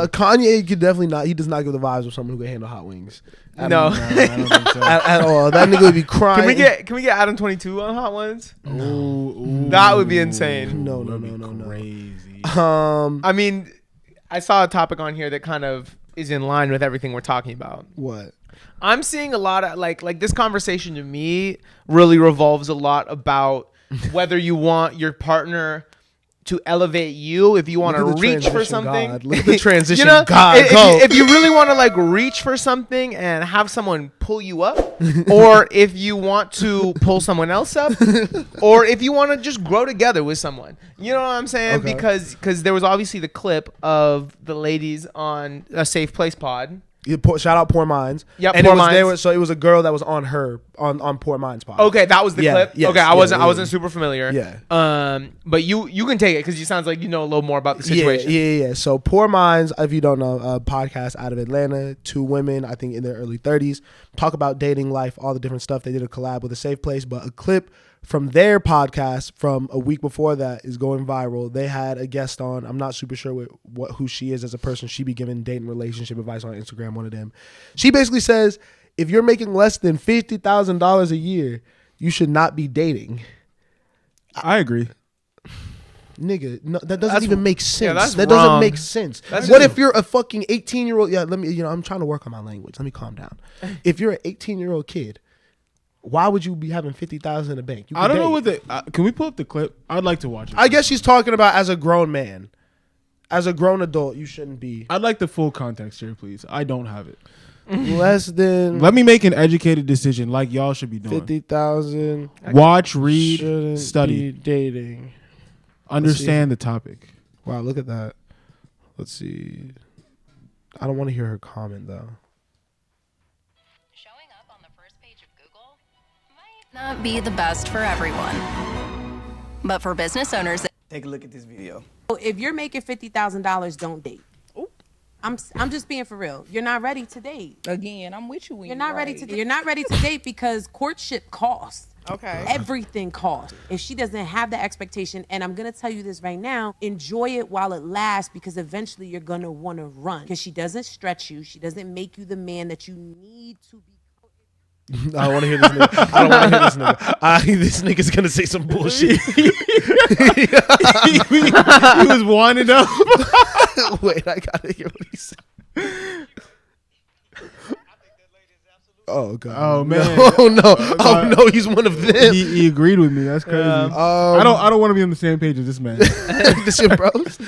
Kanye could definitely not. He does not give the vibes of someone who can handle hot wings. No, I don't think so. at all. That nigga would be crying. Can we get Adam 22 on hot ones? Ooh. That would be insane. No. Crazy. I mean, I saw a topic on here that kind of is in line with everything we're talking about. What? I'm seeing a lot of like this conversation to me really revolves a lot about whether you want your partner to elevate you, if you want to reach for something. God. Look at the transition. God, if you really want to like reach for something and have someone pull you up, or if you want to pull someone else up, or if you want to just grow together with someone. You know what I'm saying? Okay. Because there was obviously the clip of the ladies on a Safe Place pod. Shout out Poor Minds. Yep, and Poor it was, Minds. So it was a girl that was on her on Poor Minds pod. Okay, that was the clip. Yes, okay, I wasn't super familiar. Yeah. But you can take it because you sounds like you know a little more about the situation. Yeah. So Poor Minds, if you don't know, a podcast out of Atlanta, 2 women, I think in their early 30s, talk about dating life, all the different stuff. They did a collab with A Safe Place, but a clip from their podcast from a week before that is going viral. They had a guest on. I'm not super sure who she is as a person. She be giving dating relationship advice on Instagram, one of them. She basically says, if you're making less than $50,000 a year, you should not be dating. I agree. Nigga, no, that doesn't even make sense. that's that wrong. doesn't make sense. What if you're a fucking 18-year-old? Yeah, I'm trying to work on my language. Let me calm down. If you're an 18-year-old kid, why would you be having $50,000 in the bank? I don't know what can we pull up the clip? I'd like to watch it. I guess she's talking about as a grown man. As a grown adult, you shouldn't be. I'd like the full context here, please. I don't have it. Less than. Let me make an educated decision like y'all should be doing. 50,000. Watch, read, Shouldn't study. be dating. Understand the topic. Wow, look at that. Let's see. I don't want to hear her comment though. Showing up on the first page of Google might not be the best for everyone. But for business owners, Take a look at this video. If you're making $50,000, don't date. I'm just being for real. You're not ready to date. Again, I'm with you when You're not ready to. You're not ready to date because courtship costs. Okay. Everything costs. If she doesn't have the expectation, and I'm gonna tell you this right now, enjoy it while it lasts because eventually you're gonna want to run because she doesn't stretch you. She doesn't make you the man that you need to be. I don't want to hear this nigga. I don't want to hear this nigga. This nigga's gonna say some bullshit. He was winding up. Wait, I gotta hear what he said. Oh god. Oh man. Oh no, he's one of them. He agreed with me. That's crazy. I don't want to be on the same page as this man. This your bros?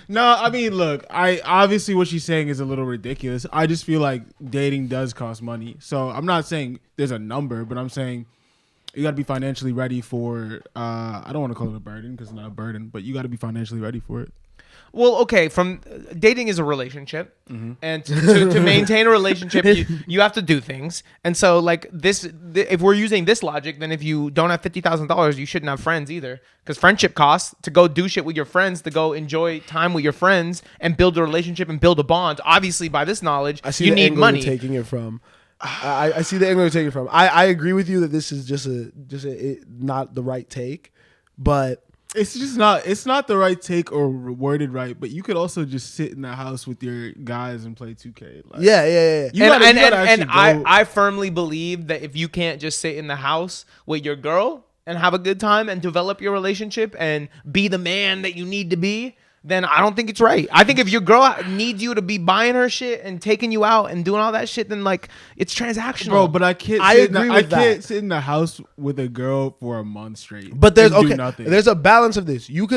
No, I mean, look, I obviously what she's saying is a little ridiculous. I just feel like dating does cost money. So I'm not saying there's a number, but I'm saying you got to be financially ready for. I don't want to call it a burden because it's not a burden, but you got to be financially ready for it. Well, okay, from dating is a relationship, and to maintain a relationship, you have to do things. And so, like if we're using this logic, then if you don't have $50,000, you shouldn't have friends either, because friendship costs to go do shit with your friends, to go enjoy time with your friends, and build a relationship and build a bond. Obviously, by this knowledge, you need money. Taking it from. I see the angle you're taking it from. I agree with you that this is just not the right take, but. It's just not. It's not the right take or worded right. But you could also just sit in the house with your guys and play 2K. Like, yeah. I firmly believe that if you can't just sit in the house with your girl and have a good time and develop your relationship and be the man that you need to be, then I don't think it's right. I think if your girl needs you to be buying her shit and taking you out and doing all that shit, then like it's transactional. Bro, but I can't. I can't sit in the house with a girl for a month straight. But there's do nothing. There's a balance of this. You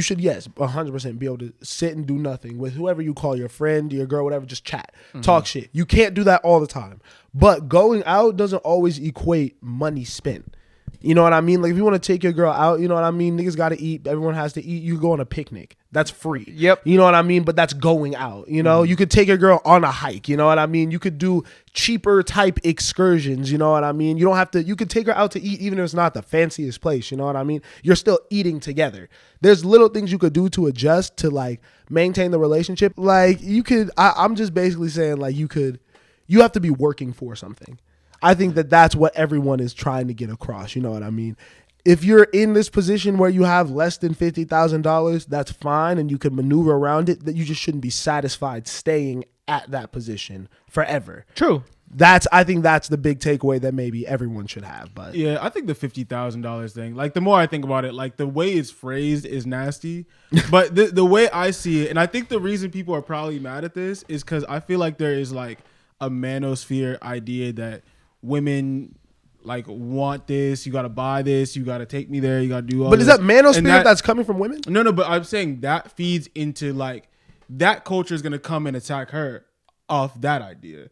should, yes, 100% be able to sit and do nothing with whoever you call your friend, your girl, whatever. Just chat, talk shit. You can't do that all the time. But going out doesn't always equate money spent. You know what I mean? Like if you want to take your girl out, you know what I mean? Niggas got to eat. Everyone has to eat. You go on a picnic. That's free. Yep. You know what I mean? But that's going out. You know, you could take your girl on a hike. You know what I mean? You could do cheaper type excursions. You know what I mean? You don't have to. You could take her out to eat, even if it's not the fanciest place. You know what I mean? You're still eating together. There's little things you could do to adjust to like maintain the relationship. Like you could. I'm just basically saying like you could. You have to be working for something. I think that that's what everyone is trying to get across. You know what I mean? if you're in this position where you have less than $50,000, that's fine and you can maneuver around it. That you just shouldn't be satisfied staying at that position forever. True. I think that's the big takeaway that maybe everyone should have. But Yeah, I think the $50,000 thing, like the more I think about it, like the way it's phrased is nasty. But the way I see it, and I think the reason people are probably mad at this is because I feel like there is like a manosphere idea that women like want this, you gotta buy this, you gotta take me there, you gotta do all But this. is that manosphere And that's coming from women? No, but I'm saying that feeds into like that culture is gonna come and attack her off that idea.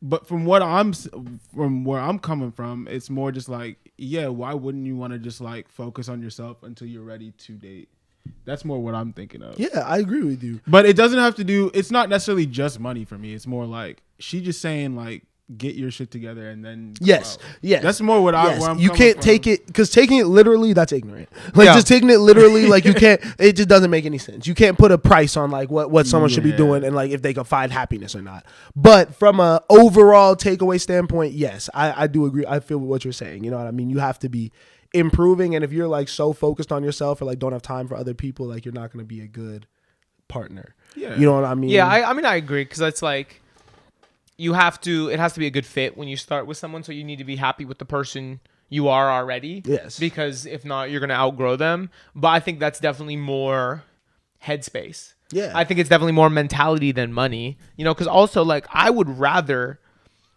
But from where I'm coming from, it's more just like, yeah, why wouldn't you want to just like focus on yourself until you're ready to date? That's more what I'm thinking of. Yeah, I agree with you. But it doesn't have to do, it's not necessarily just money for me. It's more like she just saying like, get your shit together and then go Yes. out. Yes. That's more what Yes. where I'm you coming can't from. take it because taking it literally, that's ignorant. Like Yeah. just taking it literally, like you can't. It just doesn't make any sense. You can't put a price on like what someone should be Yeah. doing and like if they can find happiness or not. But from a overall takeaway standpoint, yes, I do agree. I feel what you're saying. You know what I mean? You have to be improving, and if you're like so focused on yourself or like don't have time for other people, like you're not going to be a good partner. Yeah. You know what I mean? Yeah, I mean, I agree because it's like it has to be a good fit when you start with someone. So you need to be happy with the person you are already. Yes. Because if not, you're going to outgrow them. But I think that's definitely more headspace. Yeah. I think it's definitely more mentality than money. You know, because also like I would rather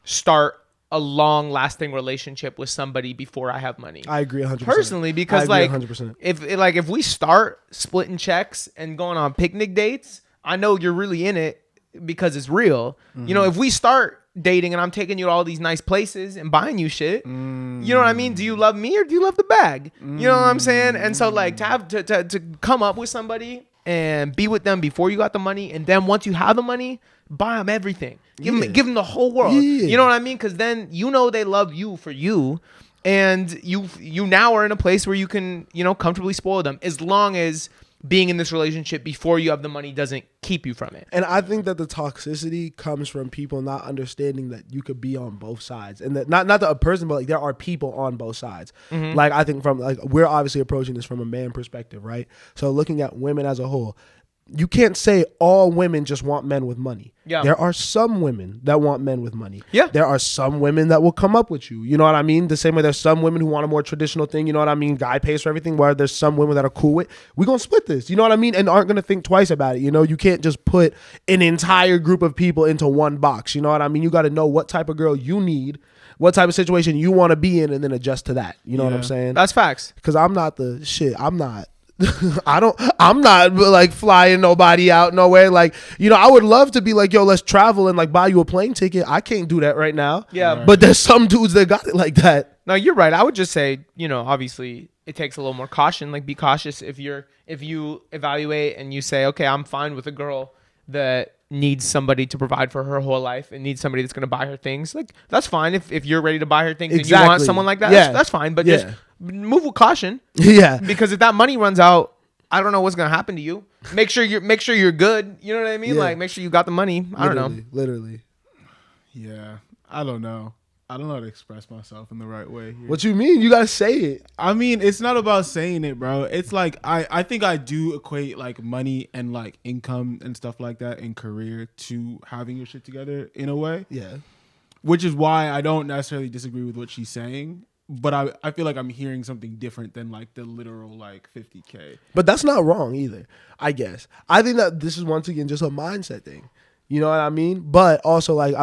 start a long lasting relationship with somebody before I have money. I agree 100%. Personally, because I like agree 100%. if we start splitting checks and going on picnic dates, I know you're really in it because it's real. You know, if we start dating and I'm taking you to all these nice places and buying you shit, you know what I mean? Do you love me or do you love the bag? You know what I'm saying? And so like to have to come up with somebody and be with them before you got the money, and then once you have the money, buy them everything. Give them the whole world. Yeah. You know what I mean? Because then you know they love you for you, and you now are in a place where you can comfortably spoil them, as long as being in this relationship before you have the money doesn't keep you from it. And I think that the toxicity comes from people not understanding that you could be on both sides, and that not that a person, but like there are people on both sides. Like I think from like we're obviously approaching this from a man perspective, right? So looking at women as a whole, you can't say all women just want men with money. Yeah. There are some women that want men with money. Yeah. There are some women that will come up with you. You know what I mean? The same way there's some women who want a more traditional thing. You know what I mean? Guy pays for everything. Where there's some women that are cool with, we're going to split this. You know what I mean? And aren't going to think twice about it. You know, you can't just put an entire group of people into one box. You know what I mean? You got to know what type of girl you need, what type of situation you want to be in, and then adjust to that. You know what I'm saying? That's facts. Because I'm not the shit. I'm not. I'm not like flying nobody out nowhere. Like, you know, I would love to be like, yo, let's travel and like buy you a plane ticket. I can't do that right now. Yeah. Right. But there's some dudes that got it like that. No, you're right. I would just say, obviously it takes a little more caution. Like, be cautious if you evaluate and you say, okay, I'm fine with a girl that needs somebody to provide for her whole life and needs somebody that's going to buy her things. Like, that's fine. If you're ready to buy her things and you want someone like that, that's fine. But just move with caution. Yeah. Because if that money runs out, I don't know what's going to happen to you. Make sure you're good. You know what I mean? Yeah. Like, make sure you got the money. I don't know. Literally. Yeah, I don't know. I don't know how to express myself in the right way here. What you mean? You gotta say it. I mean, it's not about saying it, bro. It's like I think I do equate like money and like income and stuff like that and career to having your shit together in a way. Yeah. Which is why I don't necessarily disagree with what she's saying. But I feel like I'm hearing something different than like the literal like 50K. But that's not wrong either, I guess. I think that this is once again just a mindset thing. You know what I mean? But also, like,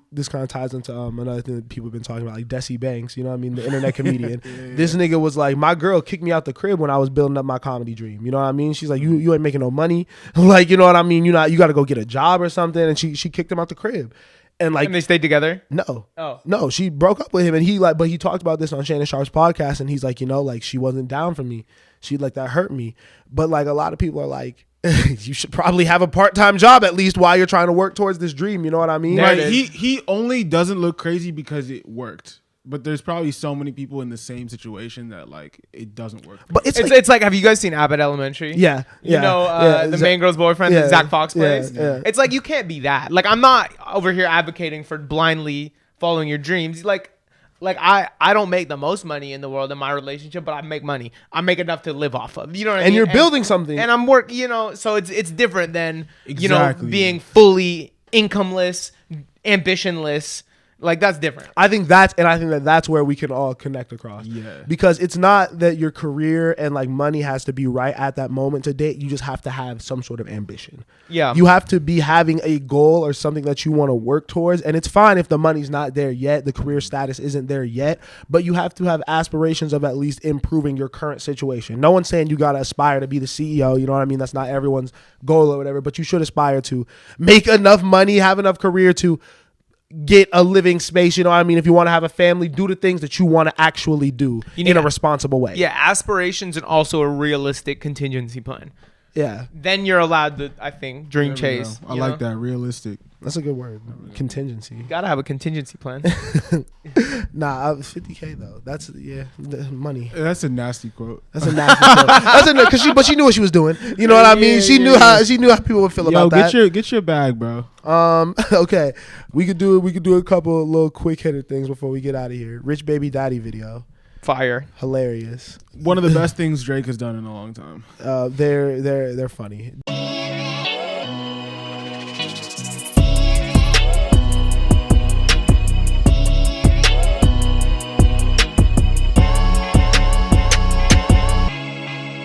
this kind of ties into another thing that people have been talking about, like Desi Banks, you know what I mean? The internet comedian. This nigga was like, my girl kicked me out the crib when I was building up my comedy dream. You know what I mean? She's like, you ain't making no money. Like, you know what I mean? You got to go get a job or something. And she kicked him out the crib. And like, And they stayed together? no. Oh. No, she broke up with him, and but he talked about this on Shannon Sharp's podcast, and he's like, like, she wasn't down for me. She like, that hurt me. But like, a lot of people are like, you should probably have a part-time job at least while you're trying to work towards this dream. You know what I mean? Right. He only doesn't look crazy because it worked. But there's probably so many people in the same situation that like it doesn't work. But It's like, have you guys seen Abbott Elementary? Yeah. You know, the main girl's boyfriend that Zach Fox plays? Yeah. It's like, you can't be that. Like, I'm not over here advocating for blindly following your dreams. Like, Like I don't make the most money in the world in my relationship, but I make money. I make enough to live off of. You know what I mean? And you're building something. And I'm working, so it's different than, Exactly. being fully incomeless, ambitionless. Like, that's different. I think that's where we can all connect across. Yeah. Because it's not that your career and like money has to be right at that moment to date. You just have to have some sort of ambition. Yeah. You have to be having a goal or something that you want to work towards. And it's fine if the money's not there yet, the career status isn't there yet, but you have to have aspirations of at least improving your current situation. No one's saying you got to aspire to be the CEO. You know what I mean? That's not everyone's goal or whatever, but you should aspire to make enough money, have enough career to get a living space. You know what I mean? If you want to have a family, do the things that you want to actually do in a responsible way. Yeah, aspirations and also a realistic contingency plan. Yeah. Then you're allowed to, I think, dream There we chase. go. I like that. Realistic. That's a good word. Contingency. You gotta have a contingency plan. Nah, 50K though. That's the money. That's a nasty quote. That's a nasty quote. That's a because but she knew what she was doing. You know what I mean? She knew how people would feel about that. Get your bag, bro. Okay. We could do a couple of little quick hitter things before we get out of here. Rich Baby Daddy video. Fire. Hilarious. One of the best things Drake has done in a long time. They're funny.